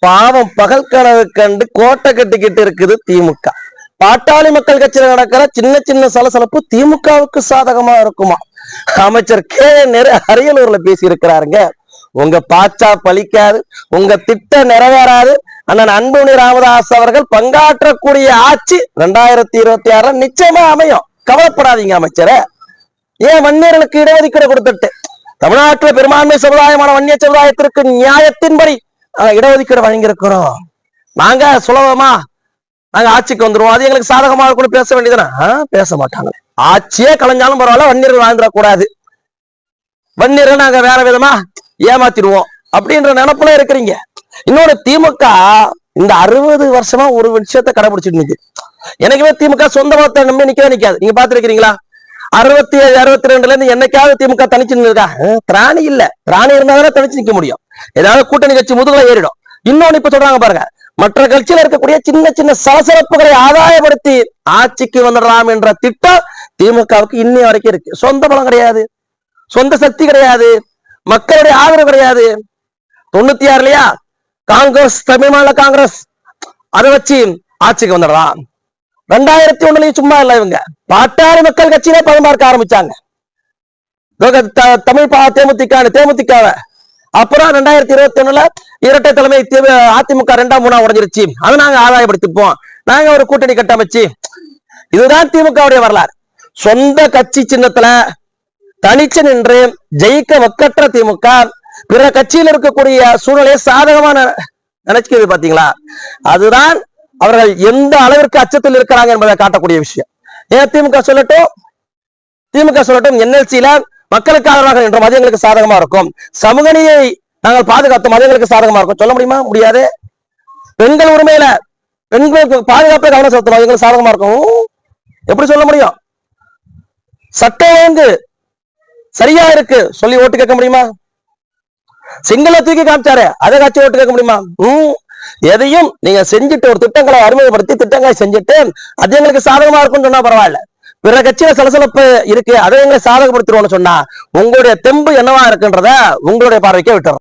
பாவம் பகல் கனவு கண்டு கோட்டை கட்டிக்கிட்டு இருக்குது திமுக. பாட்டாளி மக்கள் கட்சியில நடக்கிற சின்ன சின்ன சலசலப்பு திமுகவுக்கு சாதகமா இருக்குமா? அமைச்சர் கே நேரு அரியலூர்ல பேசி இருக்கிறாருங்க. உங்க பாச்சா பலிக்காது, உங்க திட்டம் நிறைவேறாது. அண்ணன் அன்புமணி ராமதாஸ் அவர்கள் பங்காற்றக்கூடிய ஆட்சி 2026 நிச்சயமா அமையும். கவலைப்படாதீங்க அமைச்சரை. ஏன் வன்னியர்களுக்கு இடஒதுக்கீடு கொடுத்துட்டு தமிழ்நாட்டுல பெரும்பான்மை சமுதாயமான வன்னிய சமுதாயத்திற்கு நியாயத்தின்படி இடஒதுக்கீடு வழங்கியிருக்கிறோம். நாங்க சுலபமா நாங்க ஆட்சிக்கு வந்துருவோம், அது எங்களுக்கு சாதகமா இருக்கும்னு பேச வேண்டியதுனா பேச மாட்டாங்க. ஆட்சியே கலைஞ்சாலும் பரவாயில்ல, வன்னியர்கள் வாழ்ந்துடக்கூடாது, வன்னியர்கள் நாங்க வேற விதமா ஏமாத்திடுவோம் அப்படின்ற நினைப்புல இருக்கிறீங்க. இன்னொரு திமுக இந்த 60 வருஷமா ஒரு விஷயத்த கடைபிடிச்சிட்டு நிக்குது. எனக்குமே திமுக சொந்த மதத்தை நம்பி நிக்கவே நிக்காது. நீங்க பாத்துருக்கீங்களா? 67 62ல இருந்து என்னைக்காவது திமுக தனிச்சு நின்றுக்கா? திராணி இல்ல. திராணி இருந்தாதானே தனிச்சு நிக்க முடியும். ஏதாவது கூட்டணி கட்சி முதுகுல ஏறிடும். இன்னொன்னு இப்ப சொல்றாங்க பாருங்க, மற்ற கட்சியில இருக்கக்கூடிய சின்ன சின்ன சலசலப்புகளை ஆதாயப்படுத்தி ஆட்சிக்கு வந்துடலாம் என்ற திட்டம் திமுகவுக்கு இன்னி வரைக்கும் இருக்கு. சொந்த பலம் கிடையாது, சொந்த சக்தி கிடையாது, மக்களுடைய ஆதரவு கிடையாது. 96லயா காங்கிரஸ், தமிழ் மாநில காங்கிரஸ் அதை வச்சு ஆட்சிக்கு வந்துடலாம். 2001லயும் சும்மா இல்ல, இவங்க பாட்டாளி மக்கள் கட்சியிலே பதம் பார்க்க ஆரம்பிச்சாங்க. தமிழ் தேமுதிக அப்புறம் 2021ல இரட்டை தலைமை அதிமுக 2ஆம் 3ஆம் உடைஞ்சிருச்சு. அதை நாங்க ஆதாயப்படுத்திப்போம், நாங்க ஒரு கூட்டணி கட்டமைச்சு. இதுதான் திமுகவுடைய வரலாறு. சொந்த கட்சி சின்னத்துல தனிச்சு நின்று ஜெயிக்க வக்கற்ற திமுக பிற கட்சியில் இருக்கக்கூடிய சூழ்நிலையை சாதகமான நினைச்சுக்கிறது பாத்தீங்களா? அதுதான் அவர்கள் எந்த அளவிற்கு அச்சத்தில் இருக்கிறாங்க என்பதை காட்டக்கூடிய விஷயம். ஏன் திமுக சொல்லட்டும் என்எல்சியில மக்களுக்கு ஆதரவாக என்ற மதியங்களுக்கு சாதகமா இருக்கும், சமூக நீதியை நாங்கள் பாதுகாத்த மதியங்களுக்கு சாதகமா இருக்கும். சொல்ல முடியுமா? முடியாது. பெண்கள் உரிமையில பெண்களுக்கு பாதுகாப்பை கவனம் செலுத்தும் மதியங்களுக்கு சாதகமா இருக்கும். எப்படி சொல்ல முடியும்? சட்டம் ஒழுங்கு சரியா இருக்கு சொல்லி ஓட்டு கேட்க முடியுமா? சிங்கள தூக்கி காமிச்சாரு, அதை காட்சி ஓட்டு கேட்க முடியுமா? எதையும் நீங்க செஞ்சுட்டு ஒரு திட்டங்களை அறிமுகப்படுத்தி திட்டங்களை செஞ்சுட்டு அது எங்களுக்கு சாதகமா இருக்கும்னு சொன்னா பரவாயில்ல. பிற கட்சியில சலசலப்பு இருக்கு, அதை எங்களை சாதகப்படுத்திடுவோம்னு சொன்னா உங்களுடைய தெம்பு என்னவா இருக்குன்றத உங்களுடைய பார்வைக்கே விட்டுறோம்.